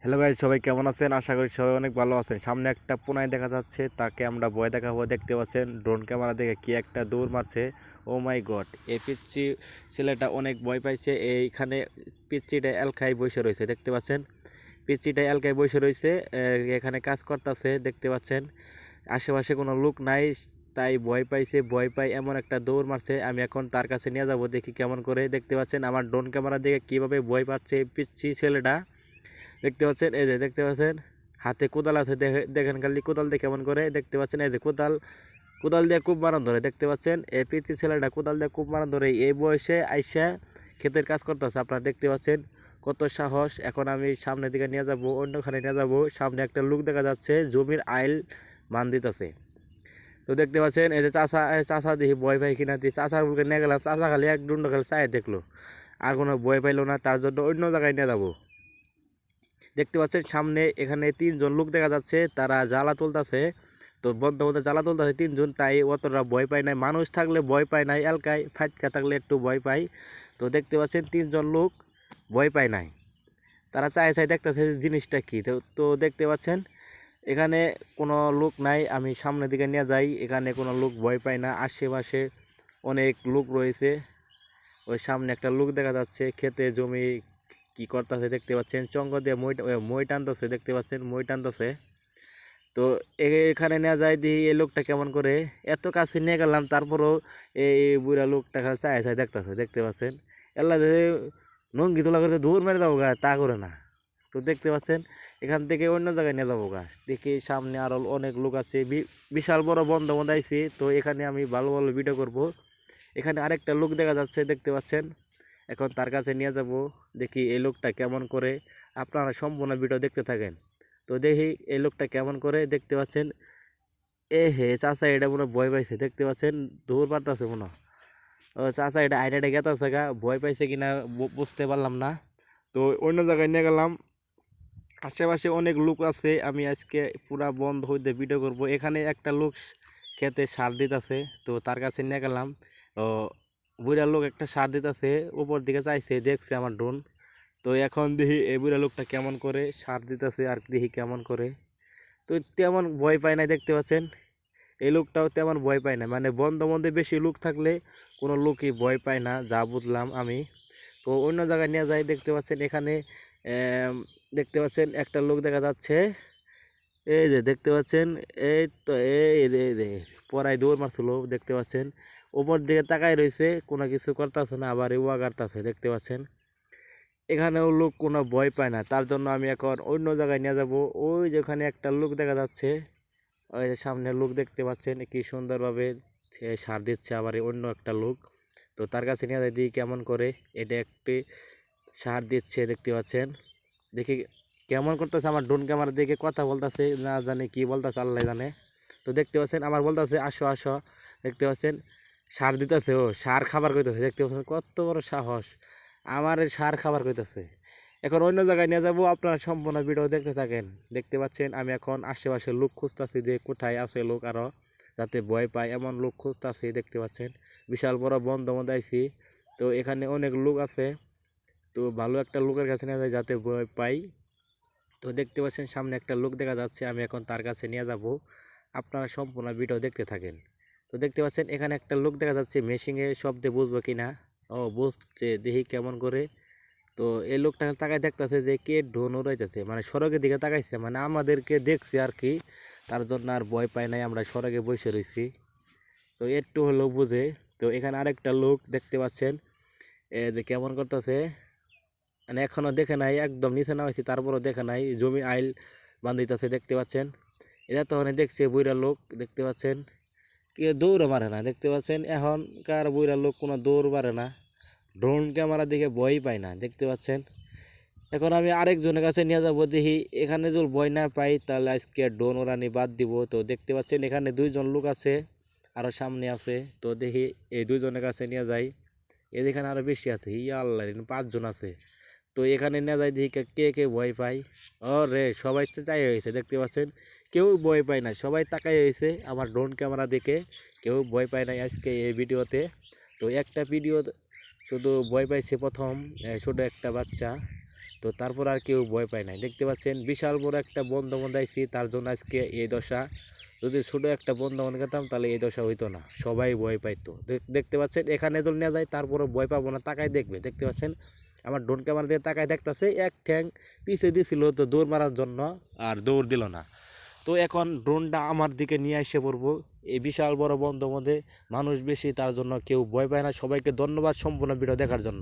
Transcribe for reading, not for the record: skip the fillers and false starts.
Hello guys, সবাই কেমন আছেন? আশা করি সবাই অনেক ভালো আছেন। সামনে একটা পুনাই দেখা যাচ্ছে, তাকে আমরা ভয় দেখাবো। দেখতে পাচ্ছেন ড্রোন ক্যামেরা দেখে কি একটা দৌড় মারছে। ও মাই গড, এই পিচ্চি ছেলেটা অনেক ভয় পাইছে। এইখানে পিচ্চিটা এলকায় বসে রয়েছে, দেখতে পাচ্ছেন। পিচ্চিটা এলকায় বসে রয়েছে, এখানে কাজ করতেছে, দেখতে পাচ্ছেন। আশেপাশে কোনো লোক নাই, তাই ভয় পাইছে। ভয় পাই এমন একটা দৌড় মারছে। আমি এখন তার কাছে নিয়ে যাব, দেখি কেমন করে। দেখতে পাচ্ছেন আমার ড্রোন ক্যামেরা দেখে কীভাবে ভয় পাচ্ছে এই পিচ্চি ছেলেটা। দেখতে পাচ্ছেন, এই যে দেখতে পাচ্ছেন হাতে কোদাল আছে, দেখেন খালি কোদাল দিয়ে কেমন করে। দেখতে পাচ্ছেন এই যে কোদাল, কোদাল দিয়ে খুব মারান ধরে। দেখতে পাচ্ছেন এই পিচ্চি ছেলেটা কোদাল দিয়ে খুব মারান ধরে এই বয়সে আইসা ক্ষেতের কাজ করতেছে। আপনারা দেখতে পাচ্ছেন কত সাহস। এখন আমি সামনের দিকে নিয়ে যাব, অন্যখানে নিয়ে যাব। সামনে একটা লোক দেখা যাচ্ছে জমির আইল মান দিতেছে। তো দেখতে পাচ্ছেন এই যে চাষা, চাষা দেখি ভয় পাই কিনা দিয়ে চাষার বুকে নিয়ে গেলাম। চাষা খালি এক ডুন্ড খালি চায় দেখলো, আর কোনো ভয় পাইলো না। তার জন্য অন্য জায়গায় নিয়ে যাবো। দেখতে পাচ্ছেন সামনে এখানে তিনজন লোক দেখা যাচ্ছে, তারা জ্বালা তুলতেছে। তো বন্ধ মধ্যে জ্বালা তুলতেছে তিনজন, তাই অতটা ভয় পায় নাই। মানুষ থাকলে ভয় পায় নাই, এলকায় ফাটকা থাকলে একটু ভয় পায়। তো দেখতে পাচ্ছেন তিনজন লোক ভয় পায় নাই, তারা চায় চাই দেখতেছে জিনিসটা কি। তো দেখতে পাচ্ছেন এখানে কোনো লোক নাই। আমি সামনের দিকে নিয়ে যাই, এখানে কোনো লোক ভয় পায় না। আশেপাশে অনেক লোক রয়েছে। ওই সামনে একটা লোক দেখা যাচ্ছে খেতে জমি কি করতেছে, দেখতে পাচ্ছেন। চঙ্গ দিয়ে মই টানতেছে, দেখতে পাচ্ছেন মই টানতেছে। তো এখানে নেওয়া যায় দিয়ে এই লোকটা কেমন করে। এত কাছে নিয়ে গেলাম, তারপরেও এই বুড়া লোকটা খালি চায় চায় দেখতেছে, দেখতে পাচ্ছেন। এল্লা নঙ্গি তোলা করতে দৌড় মেরে যাবো গা, তা করে না। তো দেখতে পাচ্ছেন এখান থেকে অন্য জায়গায় নিয়ে যাবো গা। দেখি সামনে আরও অনেক লোক আছে, বিশাল বড় বন্ধ বন্ধ আইছি। তো এখানে আমি ভালো ভালো ভিডিও করব। এখানে আরেকটা লোক দেখা যাচ্ছে, দেখতে পাচ্ছেন। এখন তার কাছে নিয়ে যাব, দেখি এই লোকটা কেমন করে। আপনারা সম্পূর্ণ ভিডিও দেখতে থাকেন। তো দেখি এই লোকটা কেমন করে। দেখতে পাচ্ছেন এ হে চাচা এটা মনে হয় ভয় পাইছে, দেখতে পাচ্ছেন দৌড় পারতেছে মনে হয়। ও চাচা এটা আইডাটা গেতাছে গা, ভয় পাইছে কিনা বুঝতে পারলাম না। তো অন্য জায়গায় নিয়ে গেলাম। আশেপাশে অনেক লোক আছে, আমি আজকে পুরা বন্ধ হইতে ভিডিও করব। এখানে একটা লোক খেতে সার দিতেছে, তো তার কাছে নিয়ে গেলাম। ও বুড়া লোক একটা সার দিতেছে, উপর দিকে চাইছে, দেখছে আমার ড্রোন। তো এখন দেখি এই বুড়া লোকটা কেমন করে সার দিতেছে, আর দেখি কেমন করে। তো তেমন ভয় পায় না, দেখতে পাচ্ছেন। এই লোকটাও তেমন ভয় পায় না, মানে বন্ধ মধ্যে বেশি লোক থাকলে কোনো লোকই ভয় পায় না, যা বুঝলাম আমি। তো অন্য জায়গায় নিয়ে যাই। দেখতে পাচ্ছেন এখানে আম, দেখতে পাচ্ছেন একটা লোক দেখা যাচ্ছে, এই যে দেখতে পাচ্ছেন। এই তো এই পড়ায় দৌড় মারছিল, দেখতে পাচ্ছেন। উপর দিকে তাকাই রয়েছে, কোনো কিছু করতেছে না, আবার ইউয়া কাটতেছে, দেখতে পাচ্ছেন। এখানেও লোক কোনো ভয় পায় না, তার জন্য আমি এখন অন্য জায়গায় নিয়ে যাব। ওই যেখানে একটা লোক দেখা যাচ্ছে, ওই যে সামনে লোক দেখতে পাচ্ছেন কি সুন্দরভাবে সে সার দিচ্ছে, আবার অন্য একটা লোক। তো তার কাছে নিয়ে যাই, দিই কেমন করে। এটা একটি সার দিচ্ছে, দেখতে পাচ্ছেন। দেখি কেমন করতেছে। আমার ড্রোন ক্যামেরা দেখে কথা বলতেছে, না জানি কি বলতেছে, আল্লাহ জানে। তো দেখতে পাচ্ছেন আমার বলতেছে আসো আসো, দেখতে পাচ্ছেন সার দিতেছে। ও সার খাবার কইতেছে, দেখতে পাচ্ছেন কত বড় সাহস, আমার এই সার খাবার কইতেছে। এখন অন্য জায়গায় নিয়ে যাবো, আপনারা সম্পূর্ণ ভিডিও দেখতে থাকেন। দেখতে পাচ্ছেন আমি এখন আশেপাশে লোক খুঁজতেছি যে কোথায় আছে লোক আরও, যাতে ভয় পায় এমন লোক খুঁজতেছি। দেখতে পাচ্ছেন বিশাল বড় বন্ধ মধ্যে আইছি। তো এখানে অনেক লোক আছে, তো ভালো একটা লোকের কাছে নিয়ে যায় যাতে ভয় পাই। তো দেখতে পাচ্ছেন সামনে একটা লোক দেখা যাচ্ছে, আমি এখন তার কাছে নিয়ে যাব। আপনারা সম্পূর্ণ ভিডিও দেখতে থাকেন। তো দেখতে পাচ্ছেন এখানে একটা লোক দেখা যাচ্ছে, মেশিনে শব্দে বুঝবো কিনা। ও বুঝছে, দেখি কেমন করে। তো এই লোকটা তাকায় দেখতেছে যে কে ড্রোন উড়াইতেছে, মানে সড়কের দিকে তাকাইছে, মানে আমাদেরকে দেখছে আর কি। তার জন্য আর ভয় পায় নাই, আমরা সড়কে বসে রয়েছি। তো একটু হলেও বুঝে। তো এখানে আরেকটা লোক দেখতে পাচ্ছেন, যে কেমন করতেছে, মানে এখনো দেখে নাই, একদম নিচে নামাইছি তারপরও দেখে নাই, জমি আইল বান্ধিতেছে, দেখতে পাচ্ছেন। এটা তখন দেখছে বুইরা লোক, দেখতে পাচ্ছেন। কে দৌড় মারে না, দেখতে পাচ্ছেন এখনকার বুইরা লোক কোনো দৌড় মারে না, ড্রোন ক্যামেরা দিকে ভয় পায় না, দেখতে পাচ্ছেন। এখন আমি আরেকজনের কাছে নিয়ে যাবো, দেখি এখানে যদি ভয় না পাই তাহলে আজকে ড্রোন ওড়ানি বাদ দিব। তো দেখতে পাচ্ছেন এখানে দুইজন লোক আছে, আরও সামনে আছে। তো দেখি এই দুইজনের কাছে নিয়ে যাই। এখানে আরও বেশি আছে, ইয়া আল্লাহ, পাঁচজন আছে। তো এখানে নিয়ে যাই, দেখি কে কে ভয় পায়। ও রে, সবাই চাই হয়েছে, দেখতে পাচ্ছেন। কেউ ভয় পায় না, সবাই তাকাই হয়েছে আমার ড্রোন ক্যামেরা দেখে। কেউ ভয় পায় না আজকে এই ভিডিওতে। তো একটা ভিডিও শুধু ভয় পাইছে প্রথম, ছোটো একটা বাচ্চা। তো তারপর আর কেউ ভয় পায় নাই। দেখতে পাচ্ছেন বিশাল বড় একটা বন্ধ আইছি, তার জন্য আজকে এই দশা। যদি ছোটো একটা বন্ধ খেতাম তাহলে এই দশা হইতো না, সবাই ভয় পাইতো। দেখতে পাচ্ছেন এখানে যদি নিয়ে যায় তারপরও ভয় পাবো না, তাকাই দেখবে। দেখতে পাচ্ছেন আমার ড্রোন ক্যামেরা দিয়ে তাকাই দেখতেছে, এক ঠ্যাং পিছিয়ে দিছিল তো দৌড় মারার জন্য, আর দৌড় দিল না। তো এখন ড্রোনটা আমার দিকে নিয়ে এসে পড়বো। এই বিশাল বড় বন্ধ মধ্যে মানুষ বেশি, তার জন্য কেউ ভয় পায় না। সবাইকে ধন্যবাদ সম্পূর্ণ ভিডিও দেখার জন্য।